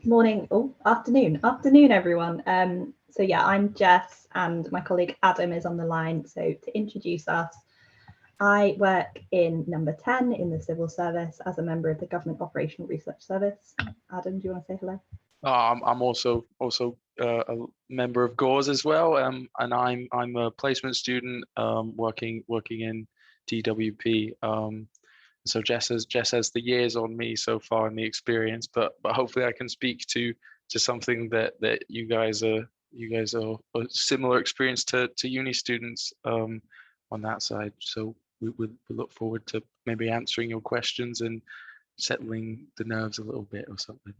Morning, afternoon, everyone. So yeah, I'm Jess and my colleague Adam is on the line. So to introduce us, I work in number 10 in the civil service as a member of the Government Operational Research Service. Adam, do you want to say hello? I'm also a member of GORS as well, and I'm a placement student working in DWP. So Jess has the years on me so far in the experience, but hopefully I can speak to something that you guys are a similar experience to uni students on that side. So we look forward to maybe answering your questions and settling the nerves a little bit or something.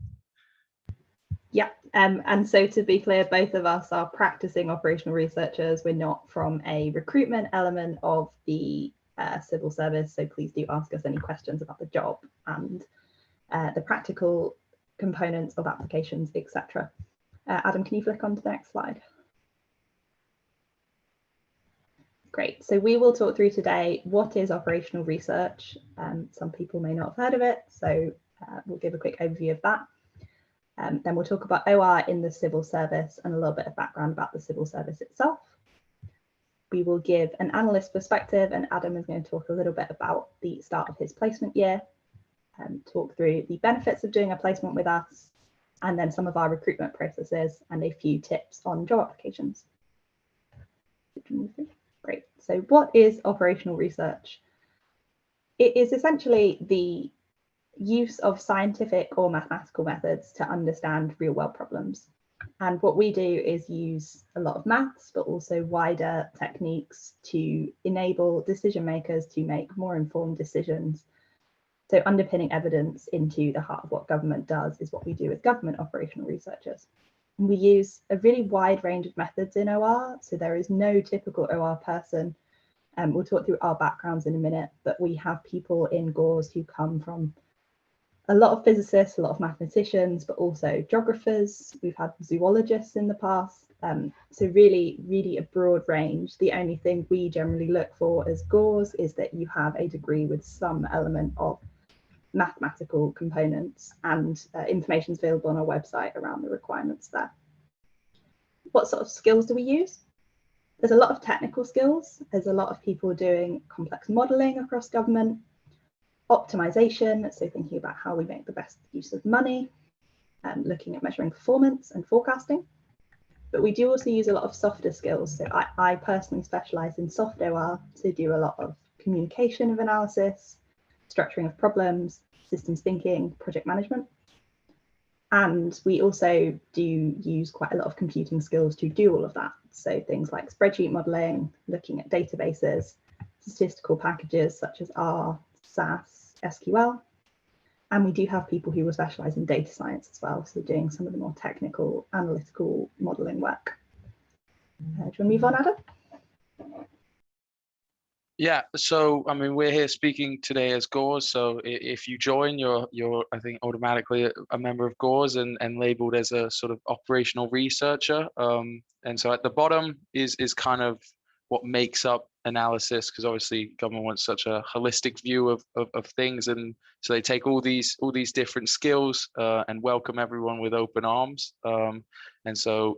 Yeah, and so to be clear, both of us are practicing operational researchers. We're not from a recruitment element of the civil service, so please do ask us any questions about the job and the practical components of applications, etc. Adam, can you flick on to the next slide? Great, so we will talk through today what is operational research. Some people may not have heard of it, so we'll give a quick overview of that. Then we'll talk about OR in the civil service and a little bit of background about the civil service itself. We will give an analyst perspective, and Adam is going to talk a little bit about the start of his placement year, talk through the benefits of doing a placement with us, and then some of our recruitment processes and a few tips on job applications. Great. So what is operational research? It is essentially the use of scientific or mathematical methods to understand real world problems. And what we do is use a lot of maths, but also wider techniques to enable decision makers to make more informed decisions. So underpinning evidence into the heart of what government does is what we do as government operational researchers. And we use a really wide range of methods in OR. So there is no typical OR person. We'll talk through our backgrounds in a minute, but we have people in GORS who come from a lot of physicists, a lot of mathematicians, but also geographers. We've had zoologists in the past. So really a broad range. The only thing we generally look for as GORS is that you have a degree with some element of mathematical components, and information is available on our website around the requirements there. What sort of skills do we use? There's a lot of technical skills. There's a lot of people doing complex modelling across government. Optimization, so thinking about how we make the best use of money, and looking at measuring performance and forecasting. But we do also use a lot of softer skills. So I personally specialize in soft OR, so do a lot of communication of analysis, structuring of problems, systems thinking, project management. And we also do use quite a lot of computing skills to do all of that. So things like spreadsheet modeling, looking at databases, statistical packages such as R, SAS, SQL, and we do have people who will specialize in data science as well, so doing some of the more technical analytical modeling work. Do you want to move on, Adam? Yeah, so I mean, we're here speaking today as GORS. So if you join, you're I think automatically a member of GORS and labeled as a sort of operational researcher. And so at the bottom is kind of what makes up analysis, because obviously government wants such a holistic view of things, and so they take all these different skills and welcome everyone with open arms. And so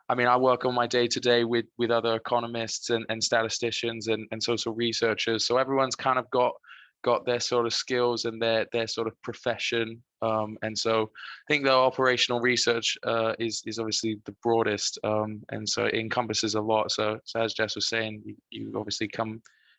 I work on my day-to-day with other economists and statisticians and social researchers. So everyone's kind of got their sort of skills and their sort of profession. And so I think the operational research is obviously the broadest, and so it encompasses a lot. So as Jess was saying, you obviously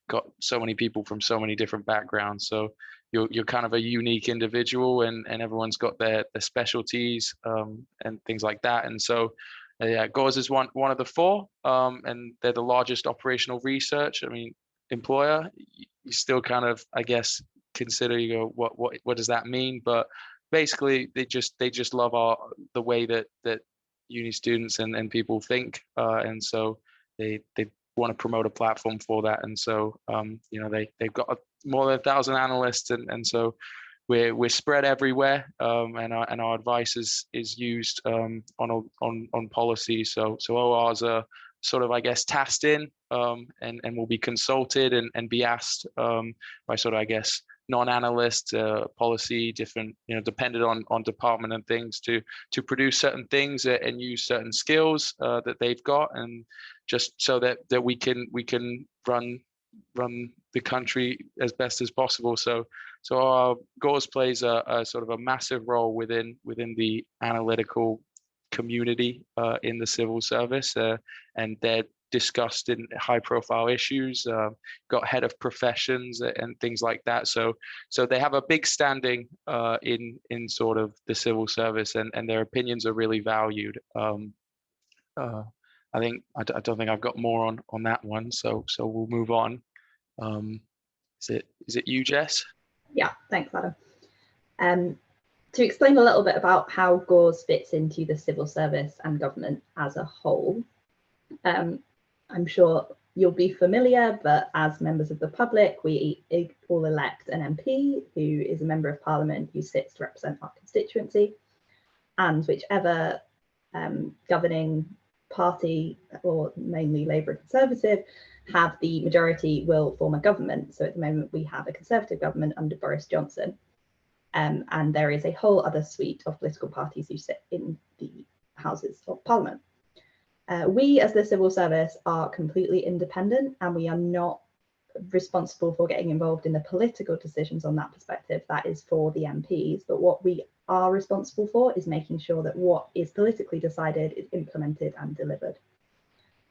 got so many people from so many different backgrounds. So you're kind of a unique individual, and everyone's got their specialties and things like that. And so yeah, GORS is one of the four, and they're the largest operational research. I mean, employer, you still kind of, I guess, consider, you go, what does that mean? But basically, they just love the way that uni students and people think, and so they want to promote a platform for that. And so they've got more than 1,000 analysts, and so we're spread everywhere, and our advice is used on policy. So ORs are sort of, I guess, tasked in, and will be consulted and be asked by sort of, I guess, non-analyst policy, different, depended on department and things to produce certain things and use certain skills that they've got, and just so that we can run the country as best as possible. So our GORS plays a sort of a massive role within the analytical community in the civil service, and they're discussed in high profile issues, got head of professions and things like that. So they have a big standing in sort of the civil service, and their opinions are really valued. I don't think I've got more on that one, so we'll move on. Is it you, Jess? Yeah, thanks, Adam. To explain a little bit about how GORS fits into the civil service and government as a whole, I'm sure you'll be familiar, but as members of the public, we all elect an MP who is a member of Parliament who sits to represent our constituency, and whichever governing party, or mainly Labour and Conservative, have the majority will form a government. So at the moment we have a Conservative government under Boris Johnson, and there is a whole other suite of political parties who sit in the Houses of Parliament. We as the civil service are completely independent, and we are not responsible for getting involved in the political decisions on that perspective. That is for the MPs, but what we are responsible for is making sure that what is politically decided is implemented and delivered.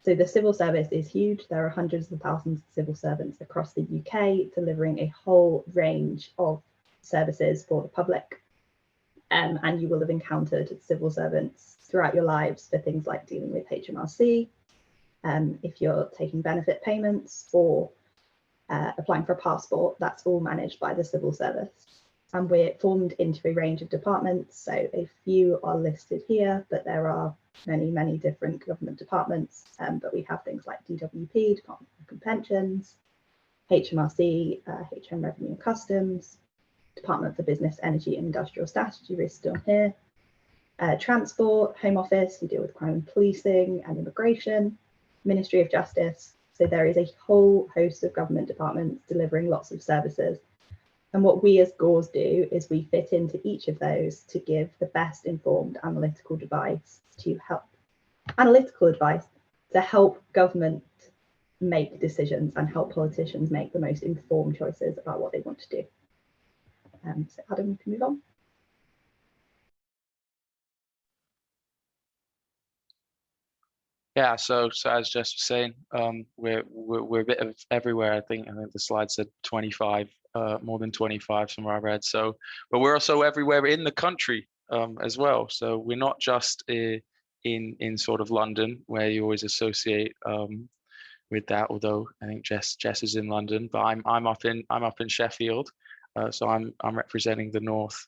So the civil service is huge. There are hundreds of thousands of civil servants across the UK delivering a whole range of services for the public. And you will have encountered civil servants throughout your lives for things like dealing with HMRC, if you're taking benefit payments or applying for a passport, that's all managed by the civil service. And we're formed into a range of departments. So a few are listed here, but there are many, many different government departments. But we have things like DWP, Department of Pensions, HMRC, HM Revenue and Customs, Department for Business, Energy and Industrial Strategy listed on here, Transport, Home Office, we deal with crime and policing and immigration, Ministry of Justice. So there is a whole host of government departments delivering lots of services. And what we as GORS do is we fit into each of those to give the best informed analytical advice to help government make decisions and help politicians make the most informed choices about what they want to do. So Adam, you can move on. Yeah, so as Jess was saying, we're a bit of everywhere. I think the slide said 25, more than 25 from what I read. So, but we're also everywhere in the country as well. So we're not just in sort of London, where you always associate with that. Although I think Jess is in London, but I'm up in Sheffield, so I'm representing the North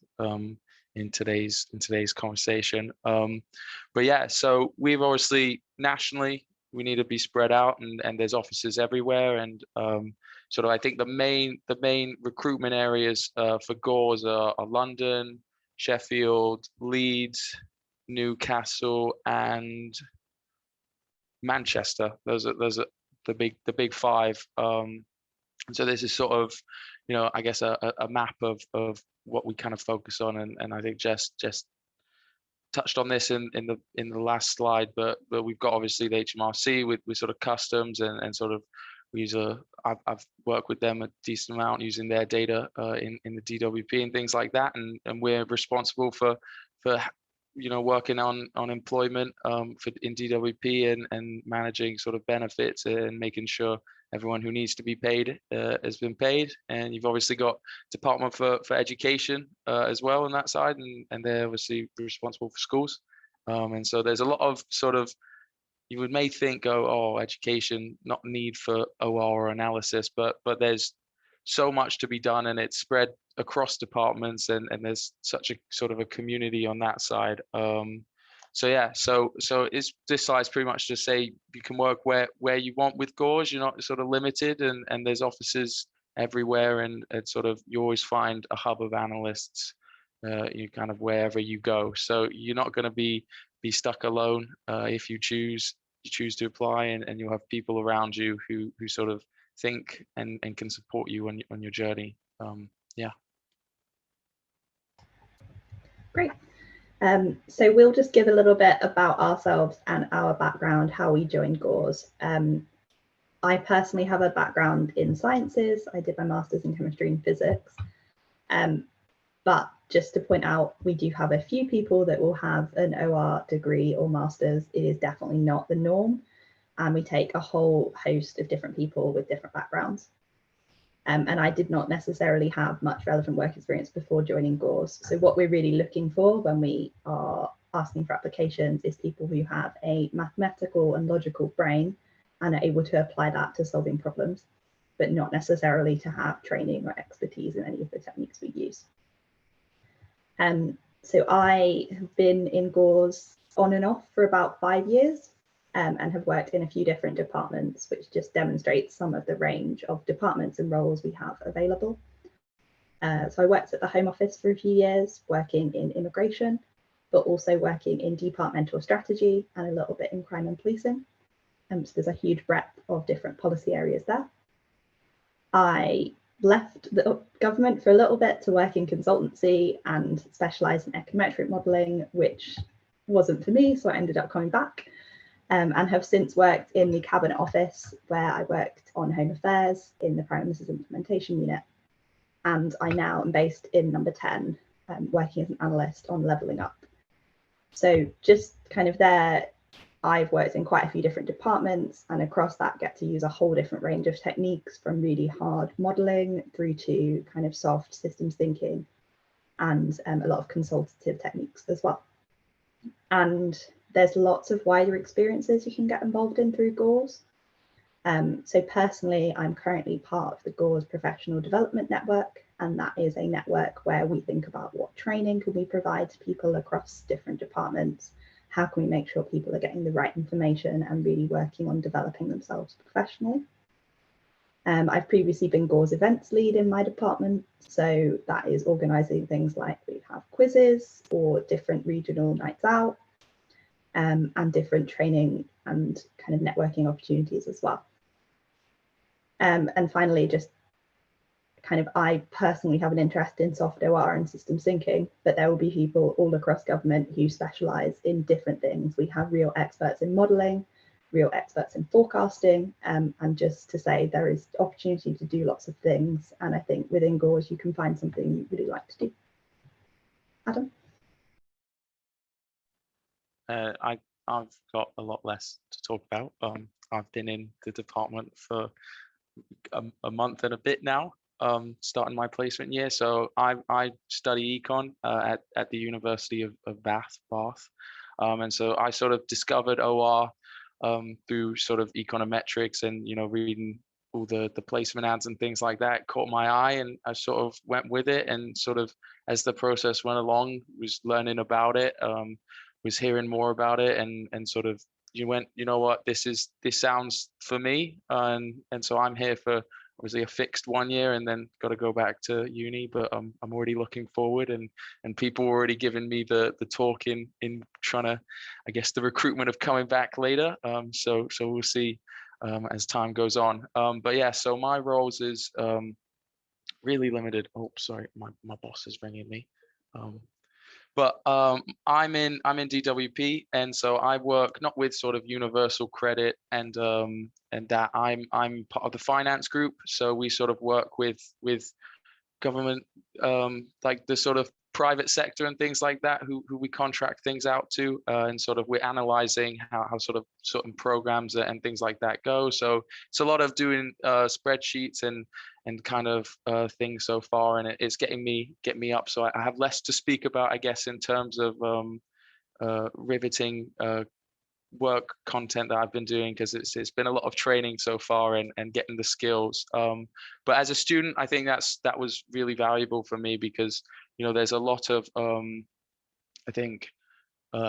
in today's conversation. But yeah, so we've obviously nationally we need to be spread out, and there's offices everywhere, and sort of I think the main recruitment areas for GORS are London, Sheffield, Leeds, Newcastle, and Manchester. Those are the big five. So this is sort of, I guess a map of what we kind of focus on, and I think Jess touched on this in the last slide, but we've got obviously the HMRC with sort of customs and sort of we use I've worked with them a decent amount using their data in the DWP and things like that, and we're responsible for working on employment in DWP and managing sort of benefits and making sure everyone who needs to be paid has been paid. And you've obviously got Department for Education as well on that side, and they're obviously responsible for schools. And so there's a lot of sort of, you may think, education, not need for OR or analysis, but there's so much to be done, and it's spread across departments, and there's such a sort of a community on that side. So yeah, so this slide's pretty much to say you can work where you want with GORS. You're not sort of limited, and there's offices everywhere, and sort of you always find a hub of analysts you kind of wherever you go. So you're not going to be stuck alone if you choose to apply, and you'll have people around you who sort of think and can support you on your journey. Yeah. Great. So we'll just give a little bit about ourselves and our background, how we joined GORS. I personally have a background in sciences. I did my master's in chemistry and physics. But just to point out, we do have a few people that will have an OR degree or master's. It is definitely not the norm. And we take a whole host of different people with different backgrounds. And I did not necessarily have much relevant work experience before joining GORS. So what we're really looking for when we are asking for applications is people who have a mathematical and logical brain and are able to apply that to solving problems, but not necessarily to have training or expertise in any of the techniques we use. So I have been in GORS on and off for about 5 years. And have worked in a few different departments, which just demonstrates some of the range of departments and roles we have available. So I worked at the Home Office for a few years, working in immigration, but also working in departmental strategy and a little bit in crime and policing. So there's a huge breadth of different policy areas there. I left the government for a little bit to work in consultancy and specialise in econometric modelling, which wasn't for me, so I ended up coming back. And have since worked in the Cabinet Office, where I worked on Home Affairs in the Prime Minister's Implementation Unit. And I now am based in Number 10, working as an analyst on Levelling Up. So just kind of there, I've worked in quite a few different departments, and across that get to use a whole different range of techniques, from really hard modelling through to kind of soft systems thinking, and a lot of consultative techniques as well. And there's lots of wider experiences you can get involved in through GORS. So personally, I'm currently part of the GORS Professional Development Network, and that is a network where we think about what training can we provide to people across different departments, how can we make sure people are getting the right information and really working on developing themselves professionally. I've previously been GORS events lead in my department, so that is organising things like we have quizzes or different regional nights out, and different training and kind of networking opportunities as well. And finally, just kind of, I personally have an interest in soft OR and systems thinking, but there will be people all across government who specialise in different things. We have real experts in modelling, real experts in forecasting, and just to say there is opportunity to do lots of things. And I think within GORS you can find something you really like to do. Adam? I've got a lot less to talk about. I've been in the department for a month and a bit now, starting my placement year. So I study econ at the University of Bath, and so I sort of discovered OR through sort of econometrics and reading all the placement ads and things like that. Caught my eye, and I sort of went with it, and sort of as the process went along, was learning about it, was hearing more about it, and sort of went, you know what, this sounds for me, and so I'm here for obviously a fixed 1 year, and then got to go back to uni, but I'm already looking forward, and people were already giving me the talk in trying to, I guess, the recruitment of coming back later, so we'll see as time goes on, but yeah, so my roles is really limited. Oh, sorry, my boss is ringing me. But I'm in DWP, and so I work not with sort of universal credit and that. I'm part of the finance group, so we sort of work with government, like the sort of private sector and things like that, who we contract things out to, and sort of we're analyzing how sort of certain programs and things like that go. So it's a lot of doing spreadsheets and kind of things so far, and it's getting me up. So I have less to speak about, I guess, in terms of riveting work content that I've been doing, because it's been a lot of training so far and getting the skills, but as a student, I think that was really valuable for me, because there's a lot of I think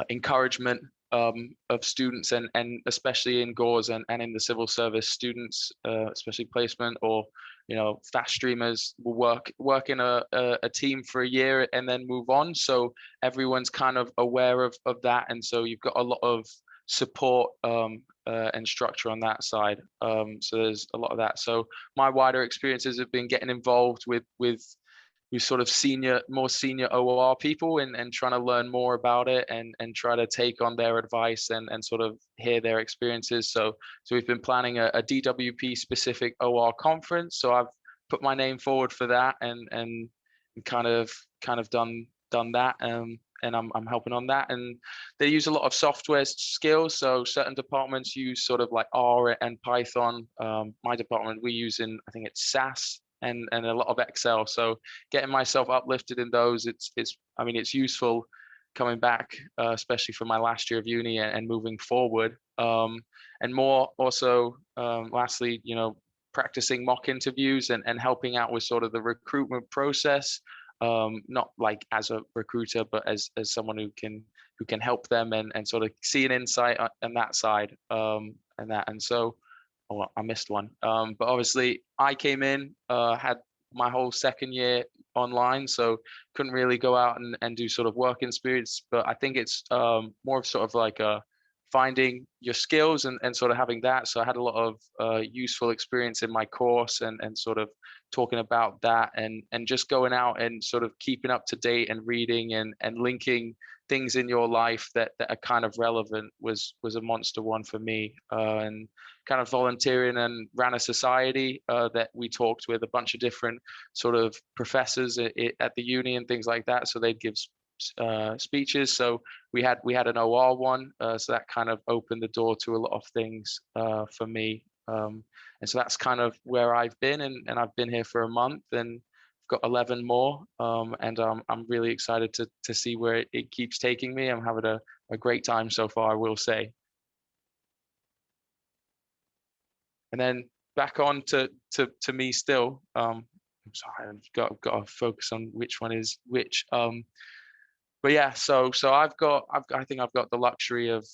encouragement of students, and especially in GORS and in the civil service, students, especially placement or fast streamers, will work in a team for a year and then move on, so everyone's kind of aware of that, and so you've got a lot of support and structure on that side, so there's a lot of that. So my wider experiences have been getting involved with sort of more senior OR people, and trying to learn more about it and try to take on their advice and sort of hear their experiences. So we've been planning a DWP specific OR conference. So I've put my name forward for that and kind of done that. And I'm helping on that. And they use a lot of software skills. So certain departments use sort of like R and Python. My department, we use I think it's SAS and a lot of Excel. So getting myself uplifted in those, it's useful coming back, especially for my last year of uni and moving forward. And more also, lastly, practicing mock interviews and helping out with sort of the recruitment process. Not like as a recruiter, but as someone who can help them and sort of see an insight on that side. And so, oh, I missed one. But obviously I came in, had my whole second year online, so couldn't really go out and do sort of work experience. But I think it's more of sort of like finding your skills and sort of having that. So I had a lot of useful experience in my course and sort of talking about that and just going out and sort of keeping up to date and reading and linking things in your life that are kind of relevant was a monster one for me. And kind of volunteering and ran a society that we talked with a bunch of different sort of professors at the uni and things like that. So they'd give speeches. So we had an OR one, so that kind of opened the door to a lot of things for me. And so that's kind of where I've been, and I've been here for a month and got 11 more. And I'm really excited to see where it keeps taking me. I'm having a great time so far, I will say. And then back on to me still. I'm sorry, I've got to focus on which one is which. But yeah, so I think I've got the luxury of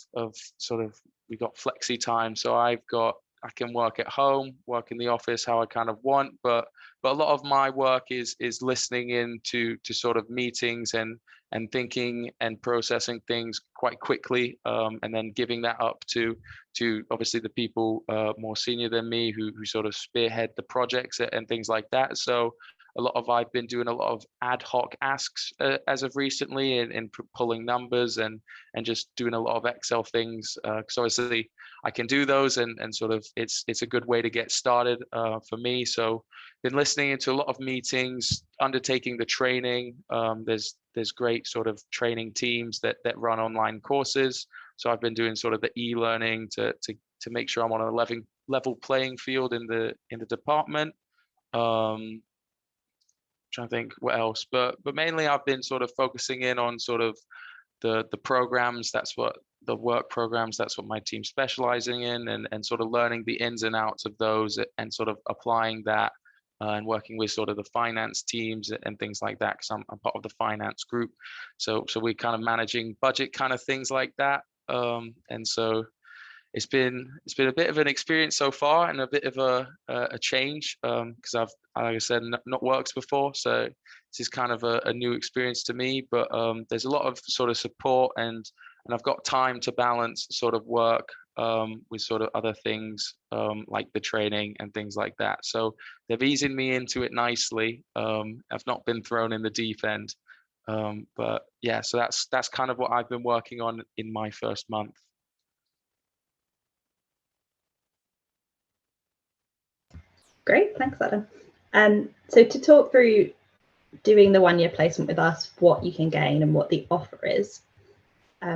sort of, we got flexi time. So I can work at home, work in the office how I kind of want, but a lot of my work is listening in to sort of meetings and thinking and processing things quite quickly, and then giving that up to obviously the people more senior than me who sort of spearhead the projects and things like that. So I've been doing a lot of ad hoc asks as of recently in pulling numbers and just doing a lot of Excel things, because obviously I can do those and sort of it's a good way to get started for me. So been listening into a lot of meetings, undertaking the training. There's great sort of training teams that run online courses. So I've been doing sort of the e-learning to make sure I'm on a level playing field in the department. Trying to think what else, but mainly I've been sort of focusing in on sort of the programs. That's what the work programs, that's what my team's specializing in, and sort of learning the ins and outs of those and sort of applying that and working with sort of the finance teams and things like that, because I'm part of the finance group. So we're kind of managing budget kind of things like that. And so it's been a bit of an experience so far and a bit of a change, because I've, like I said, not worked before, so this is kind of a new experience to me. But there's a lot of sort of support and I've got time to balance sort of work with sort of other things, like the training and things like that. So they've easing me into it nicely. I've not been thrown in the deep end, but yeah. So that's kind of what I've been working on in my first month. Great, thanks, Adam. So to talk through doing the one-year placement with us, what you can gain and what the offer is,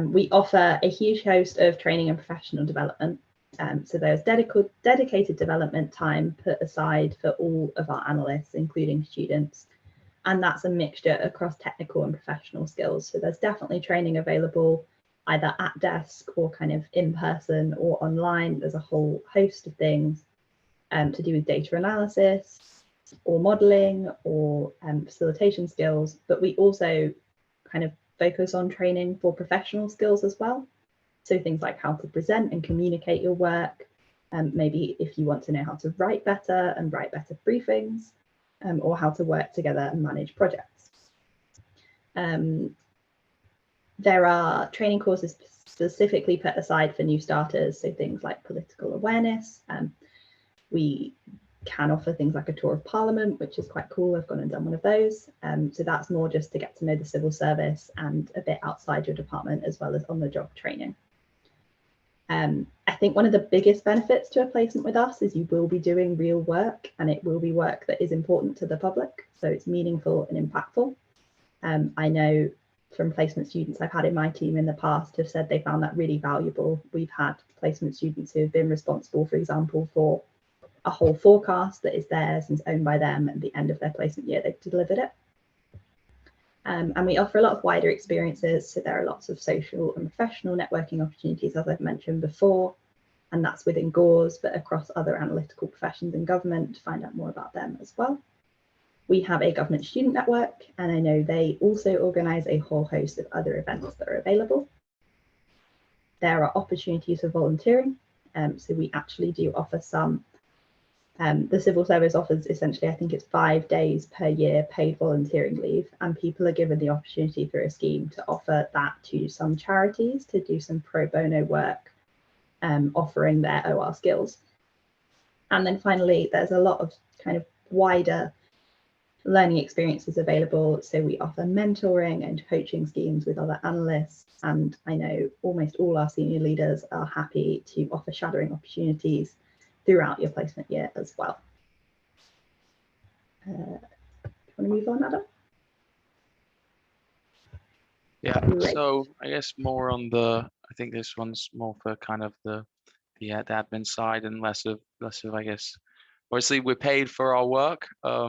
we offer a huge host of training and professional development. So there's dedicated development time put aside for all of our analysts, including students, and that's a mixture across technical and professional skills. So there's definitely training available either at desk or kind of in person or online. There's a whole host of things to do with data analysis or modeling or facilitation skills, but we also kind of focus on training for professional skills as well. So things like how to present and communicate your work, maybe if you want to know how to write better and write better briefings, or how to work together and manage projects. There are training courses specifically put aside for new starters, so things like political awareness. We can offer things like a tour of Parliament, which is quite cool. I've gone and done one of those. So that's more just to get to know the civil service and a bit outside your department, as well as on-the-job training. I think one of the biggest benefits to a placement with us is you will be doing real work, and it will be work that is important to the public. So it's meaningful and impactful. I know from placement students I've had in my team in the past have said they found that really valuable. We've had placement students who have been responsible, for example, for a whole forecast that is theirs and is owned by them. At the end of their placement year, they've delivered it. And we offer a lot of wider experiences. So there are lots of social and professional networking opportunities, as I've mentioned before, and that's within GORS, but across other analytical professions in government, to find out more about them as well. We have a government student network, and I know they also organise a whole host of other events that are available. There are opportunities for volunteering. So we actually do offer some. The civil service offers essentially, I think it's 5 days per year paid volunteering leave, and people are given the opportunity through a scheme to offer that to some charities to do some pro bono work, offering their OR skills. And then finally, there's a lot of kind of wider learning experiences available. So we offer mentoring and coaching schemes with other analysts, and I know almost all our senior leaders are happy to offer shadowing opportunities throughout your placement year as well. Do you want to move on, Adam? Yeah, Great. so I guess more on the, I think this one's more for kind of the admin side and less of I guess, obviously we're paid for our work. I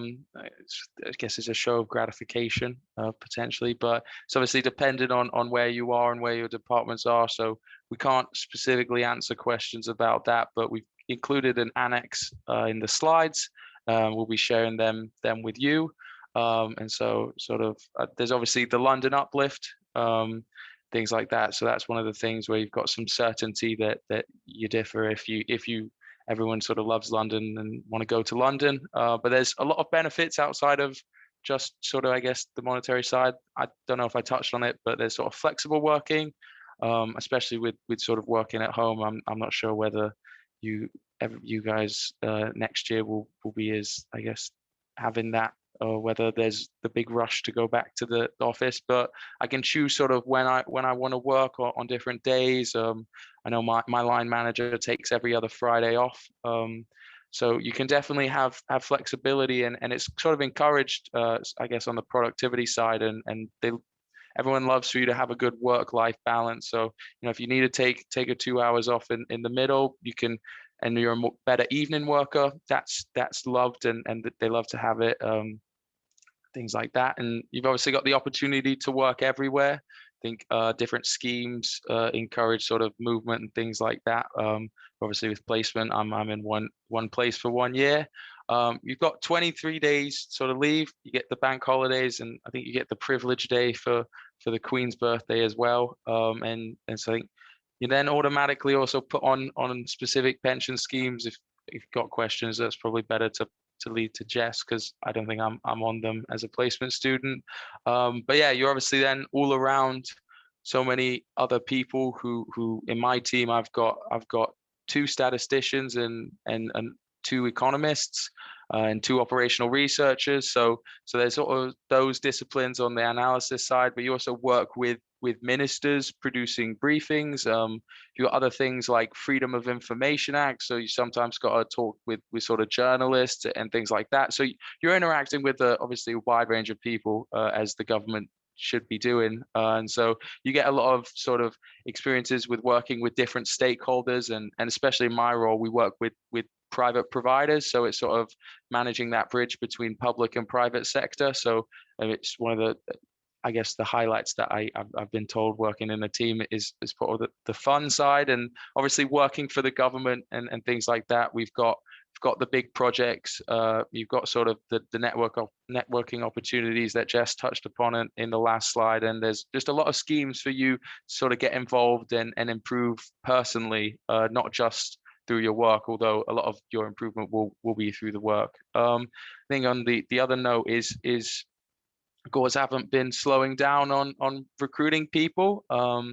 guess it's a show of gratification potentially, but it's obviously dependent on where you are and where your departments are. So we can't specifically answer questions about that, but we've included an annex in the slides. We'll be sharing them with you. And so sort of there's obviously the London uplift, things like that. So that's one of the things where you've got some certainty that you differ if you everyone sort of loves London and want to go to London. But there's a lot of benefits outside of just sort of, I guess, the monetary side. I don't know if I touched on it, but there's sort of flexible working, especially with sort of working at home. I'm not sure whether you guys next year will be as, I guess, having that, or whether there's the big rush to go back to the office. But I can choose sort of when I want to work on different days. I know my line manager takes every other Friday off. So you can definitely have flexibility, and it's sort of encouraged, I guess, on the productivity side, and everyone loves for you to have a good work-life balance. So, if you need to take a 2 hours off in the middle, you can, and you're a better evening worker, that's loved, and they love to have it, things like that. And you've obviously got the opportunity to work everywhere. I think different schemes encourage sort of movement and things like that. Obviously with placement, I'm in one place for 1 year. You've got 23 days sort of leave. You get the bank holidays, and I think you get the privilege day for the Queen's birthday as well. And so I think you then automatically also put on specific pension schemes. If you've got questions, that's probably better to lead to Jess, because I don't think I'm on them as a placement student. But yeah, you're obviously then all around so many other people who in my team, I've got 2 statisticians and 2 economists and 2 operational researchers. So there's sort of those disciplines on the analysis side, but you also work with ministers producing briefings. You've got other things like Freedom of Information Act. So you sometimes got to talk with sort of journalists and things like that. So you're interacting with obviously a wide range of people, as the government should be doing. And so you get a lot of sort of experiences with working with different stakeholders, and especially in my role, we work with private providers. So it's sort of managing that bridge between public and private sector. So it's one of the, I guess, the highlights that I've been told working in a team is part of the fun side, and obviously working for the government and things like that. We've got the big projects. You've got sort of the networking opportunities that Jess touched upon in the last slide, and there's just a lot of schemes for you to sort of get involved and improve personally, not just through your work, although a lot of your improvement will be through the work. I think on the other note is GORS haven't been slowing down on recruiting people. I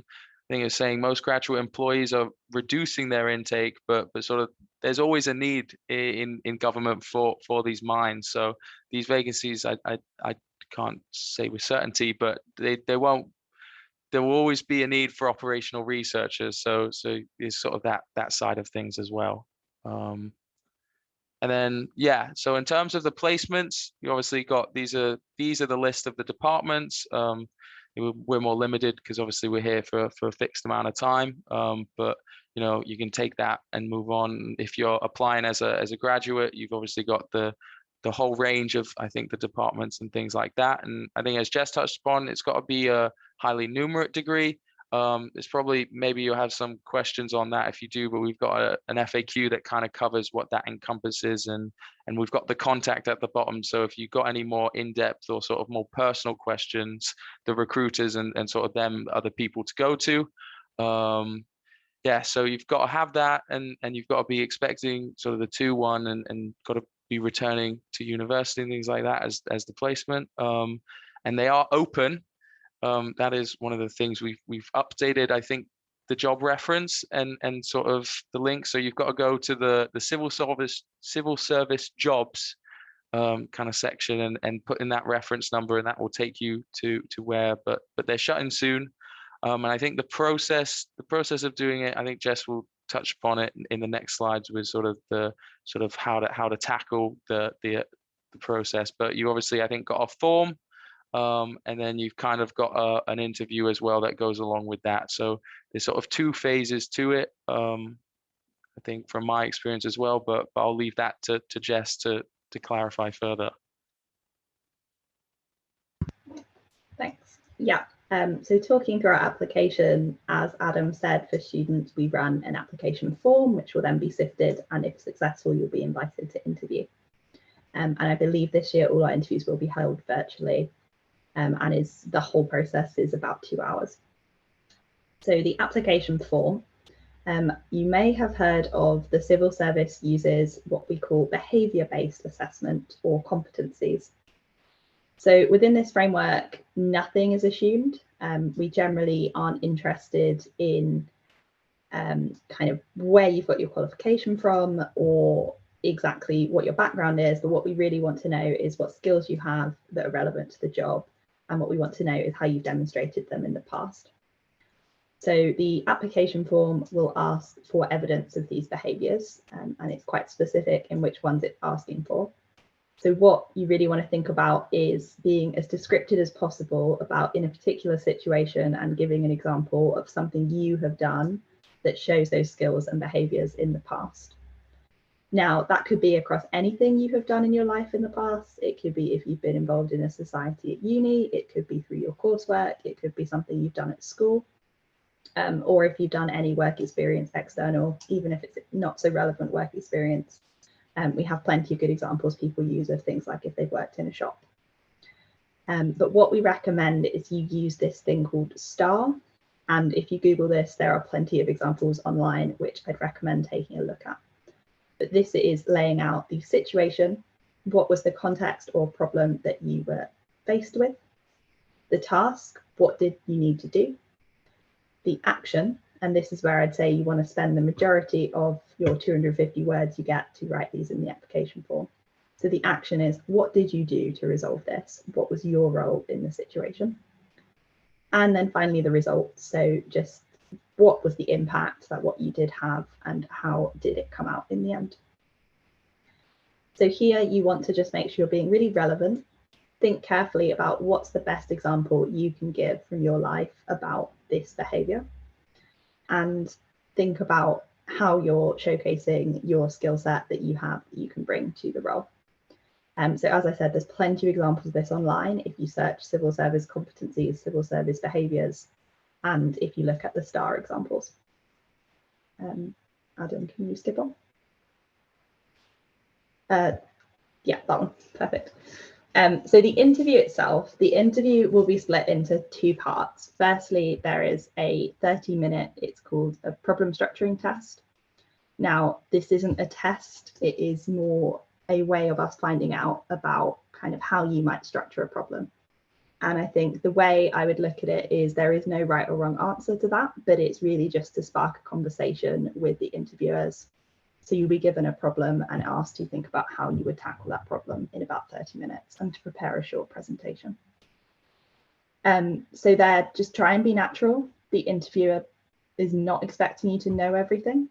think it's saying most graduate employees are reducing their intake, but sort of there's always a need in government for these minds. So these vacancies, I can't say with certainty, but there will always be a need for operational researchers. So it's sort of that side of things as well. And then, yeah, so in terms of the placements, you obviously got these are the list of the departments. We're more limited because obviously we're here for a fixed amount of time. But you can take that and move on. If you're applying as a graduate, you've obviously got the whole range of, I think, the departments and things like that. And I think, as Jess touched upon, it's got to be a highly numerate degree. It's probably, maybe you'll have some questions on that if you do, but we've got an FAQ that kind of covers what that encompasses, and we've got the contact at the bottom. So if you've got any more in-depth or sort of more personal questions, the recruiters and sort of them are the people to go to. Yeah, so you've got to have that, and you've got to be expecting sort of the 2-1 and got to be returning to university and things like that as the placement. And they are open. That is one of the things we've updated, I think, the job reference and sort of the link. So you've got to go to the civil service jobs kind of section and put in that reference number, and that will take you to where. But they're shutting soon, and I think the process of doing it, I think Jess will touch upon it in the next slides with sort of how to tackle the process. But you obviously, I think, got a form. And then you've kind of got an interview as well that goes along with that. So there's sort of 2 phases to it, I think, from my experience as well, but I'll leave that to Jess to clarify further. Thanks. Yeah. So talking through our application, as Adam said, for students, we run an application form, which will then be sifted, and if successful, you'll be invited to interview. And I believe this year all our interviews will be held virtually. And the whole process is about 2 hours. So the application form, you may have heard of the civil service uses what we call behaviour-based assessment or competencies. So within this framework, nothing is assumed. We generally aren't interested in kind of where you've got your qualification from or exactly what your background is, but what we really want to know is what skills you have that are relevant to the job. And what we want to know is how you've demonstrated them in the past. So the application form will ask for evidence of these behaviours, and it's quite specific in which ones it's asking for. So what you really want to think about is being as descriptive as possible about in a particular situation and giving an example of something you have done that shows those skills and behaviours in the past. Now, that could be across anything you have done in your life in the past. It could be if you've been involved in a society at uni, it could be through your coursework, it could be something you've done at school, or if you've done any work experience external, even if it's not so relevant work experience. We have plenty of good examples people use of things like if they've worked in a shop. But what we recommend is you use this thing called STAR. And if you Google this, there are plenty of examples online, which I'd recommend taking a look at. But this is laying out the situation, what was the context or problem that you were faced with, the task, what did you need to do, the action, and this is where I'd say you want to spend the majority of your 250 words you get to write these in the application form. So the action is, what did you do to resolve this? What was your role in the situation? And then finally the results. So just what was the impact that what you did have and how did it come out in the end? So here you want to just make sure you're being really relevant. Think carefully about what's the best example you can give from your life about this behaviour, and think about how you're showcasing your skill set that you have that you can bring to the role. So as I said, there's plenty of examples of this online. If you search civil service competencies, civil service behaviours, and if you look at the STAR examples. Adam, can you skip on? Yeah, that one, perfect. So the interview itself, the interview will be split into 2 parts. Firstly, there is a 30-minute, it's called a problem structuring test. Now, this isn't a test, it is more a way of us finding out about kind of how you might structure a problem. And I think the way I would look at it is there is no right or wrong answer to that, but it's really just to spark a conversation with the interviewers So you'll be given a problem and asked to think about how you would tackle that problem in about 30 minutes and to prepare a short presentation. So there, just try and be natural. The interviewer is not expecting you to know everything.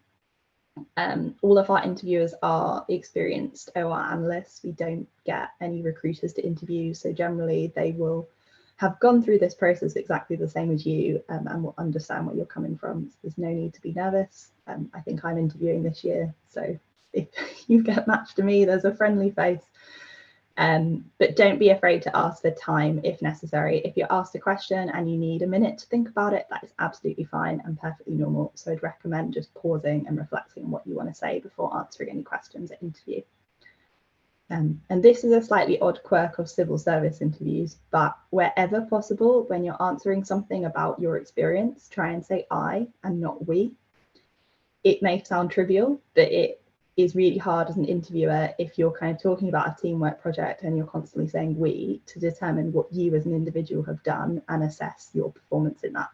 All of our interviewers are experienced OR analysts. We don't get any recruiters to interview, so generally they will have gone through this process exactly the same as you, and will understand where you're coming from. So there's no need to be nervous. I think I'm interviewing this year, so if you get matched to me, there's a friendly face. But don't be afraid to ask for time if necessary. If you're asked a question and you need a minute to think about it, that is absolutely fine and perfectly normal. So I'd recommend just pausing and reflecting on what you want to say before answering any questions at interview. And this is a slightly odd quirk of civil service interviews, but wherever possible, when you're answering something about your experience, try and say I and not we. It may sound trivial, but it is really hard as an interviewer if you're kind of talking about a teamwork project and you're constantly saying we, to determine what you as an individual have done and assess your performance in that.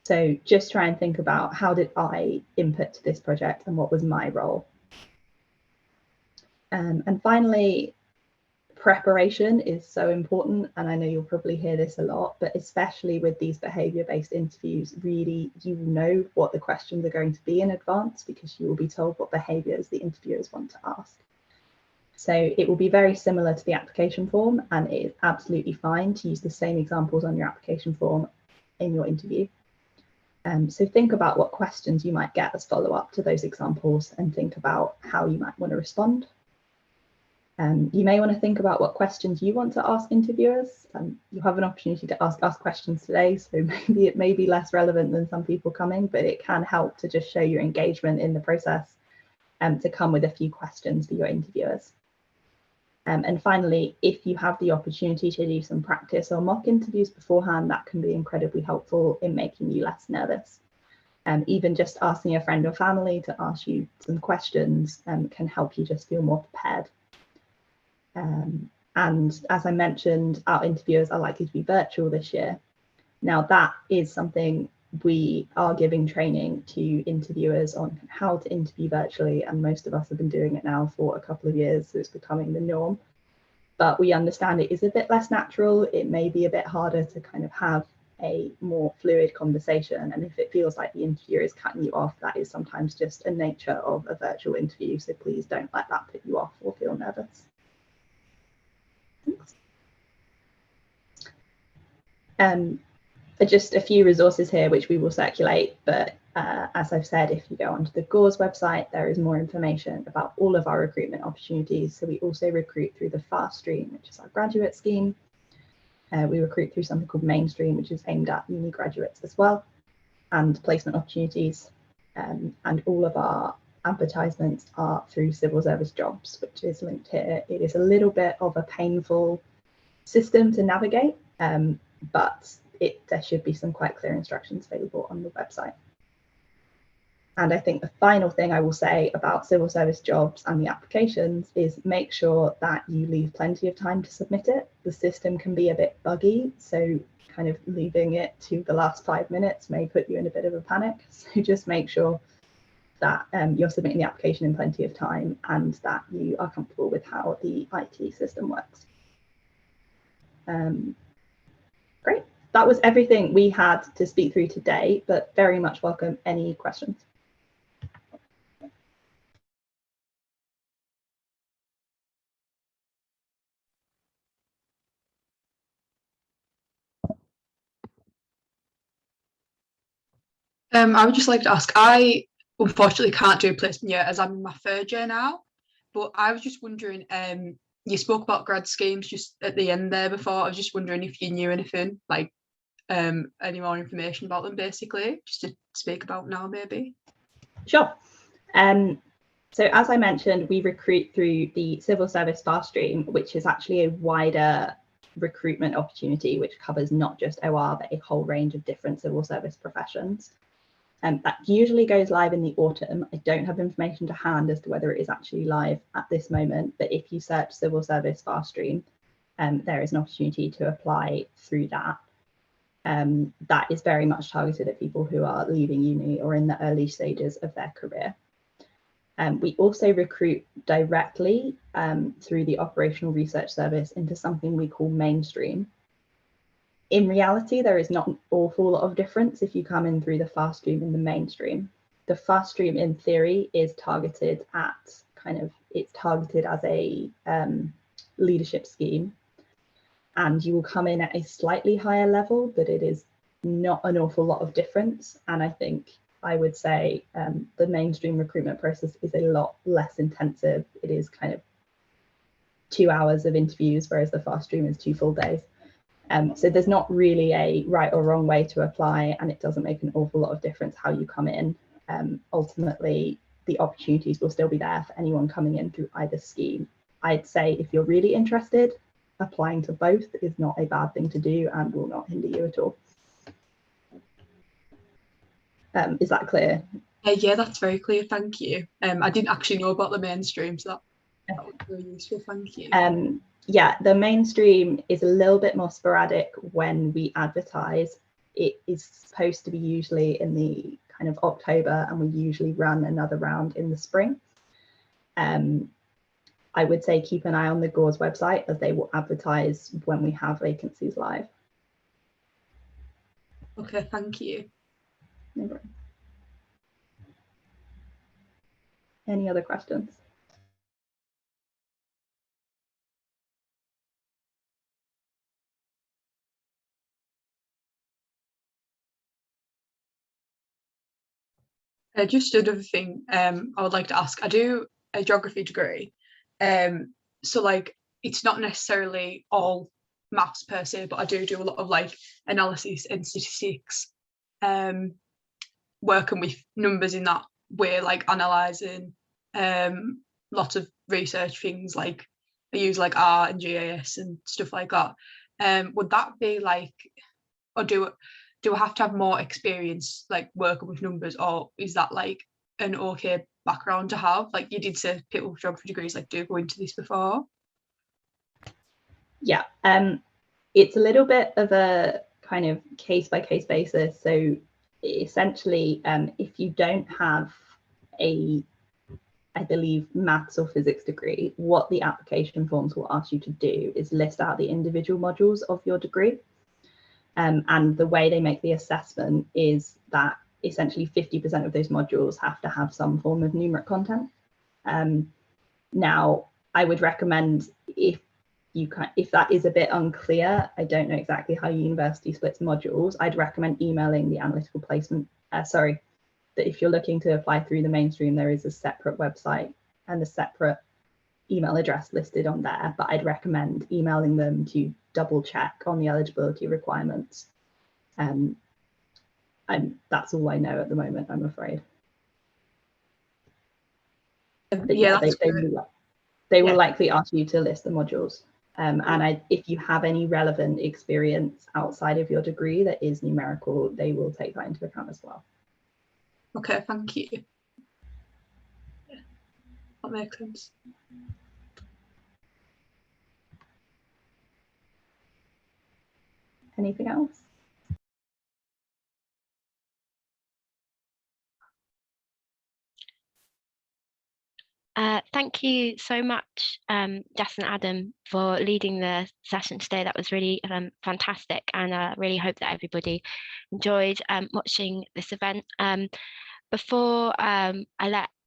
So just try and think about, how did I input to this project and what was my role? And finally, preparation is so important, and I know you'll probably hear this a lot, but especially with these behaviour-based interviews, really you know what the questions are going to be in advance because you will be told what behaviours the interviewers want to ask. So it will be very similar to the application form, and it is absolutely fine to use the same examples on your application form in your interview. So think about what questions you might get as follow-up to those examples and think about how you might want to respond. You may want to think about what questions you want to ask interviewers. You'll have an opportunity to ask us questions today, so maybe it may be less relevant than some people coming, but it can help to just show your engagement in the process to come with a few questions for your interviewers. And finally, if you have the opportunity to do some practice or mock interviews beforehand, that can be incredibly helpful in making you less nervous. Even just asking a friend or family to ask you some questions can help you just feel more prepared. And as I mentioned, our interviewers are likely to be virtual this year. Now that is something we are giving training to interviewers on how to interview virtually, and most of us have been doing it now for a couple of years, so it's becoming the norm. But we understand it is a bit less natural. It may be a bit harder to kind of have a more fluid conversation, and if it feels like the interviewer is cutting you off, that is sometimes just a nature of a virtual interview, so please don't let that put you off or feel nervous. Just a few resources here which we will circulate, but as I've said, if you go onto the GORS website, there is more information about all of our recruitment opportunities. So we also recruit through the FAST stream, which is our graduate scheme. We recruit through something called Mainstream, which is aimed at uni graduates as well, and placement opportunities. And all of our advertisements are through civil service jobs, which is linked here. It is a little bit of a painful system to navigate, but there should be some quite clear instructions available on the website. And I think the final thing I will say about civil service jobs and the applications is make sure that you leave plenty of time to submit it. The system can be a bit buggy, so kind of leaving it to the last 5 minutes may put you in a bit of a panic. So just make sure that you're submitting the application in plenty of time and that you are comfortable with how the IT system works. Great. That was everything we had to speak through today, but very much welcome any questions. I would just like to ask, I unfortunately can't do a placement yet as I'm in my 3rd year now, but I was just wondering, you spoke about grad schemes just at the end there before. I was just wondering if you knew anything, like any more information about them, basically, just to speak about now, maybe. Sure. So as I mentioned, we recruit through the civil service fast stream, which is actually a wider recruitment opportunity, which covers not just OR, but a whole range of different civil service professions. That usually goes live in the autumn. I don't have information to hand as to whether it is actually live at this moment, but if you search civil service fast stream, there is an opportunity to apply through that. That is very much targeted at people who are leaving uni or in the early stages of their career. We also recruit directly through the operational research service into something we call mainstream. In reality, there is not an awful lot of difference if you come in through the fast stream and the mainstream. The fast stream, in theory, is targeted at it's targeted as a leadership scheme, and you will come in at a slightly higher level, but it is not an awful lot of difference. And I think I would say the mainstream recruitment process is a lot less intensive. It is kind of 2 hours of interviews, whereas the fast stream is 2 full days. So there's not really a right or wrong way to apply, and it doesn't make an awful lot of difference how you come in. Ultimately, the opportunities will still be there for anyone coming in through either scheme. I'd say if you're really interested, applying to both is not a bad thing to do and will not hinder you at all. Is that clear? Yeah, that's very clear, thank you. I didn't actually know about the mainstream, so that was very useful, thank you. Yeah, the mainstream is a little bit more sporadic when we advertise. It is supposed to be usually in the kind of October, and we usually run another round in the spring. I would say keep an eye on the GORS website, as they will advertise when we have vacancies live. Okay, thank you. No problem. Any other questions? Just another thing I would like to ask. I do a geography degree, so like it's not necessarily all maths per se, but I do a lot of like analysis and statistics, working with numbers in that way, like analysing lots of research things. Like I use like R and GIS and stuff like that. Would that be like, or do I have to have more experience like working with numbers, or is that like an okay background to have? Like you did say people with geography degrees like do go into this before. Yeah, it's a little bit of a kind of case by case basis. So essentially, if you don't have a, I believe, maths or physics degree, what the application forms will ask you to do is list out the individual modules of your degree. And the way they make the assessment is that essentially 50% of those modules have to have some form of numeric content. Now, I would recommend, if that is a bit unclear, I don't know exactly how university splits modules, I'd recommend emailing the analytical placement, that if you're looking to apply through the mainstream, there is a separate website and a separate email address listed on there, but I'd recommend emailing them to double check on the eligibility requirements. That's all I know at the moment, I'm afraid. But yeah, they will likely ask you to list the modules. And if you have any relevant experience outside of your degree that is numerical, they will take that into account as well. Okay, thank you. Yeah, that makes sense. Anything else? Thank you so much, Jess and Adam, for leading the session today. That was really fantastic, and I really hope that everybody enjoyed watching this event. Before I let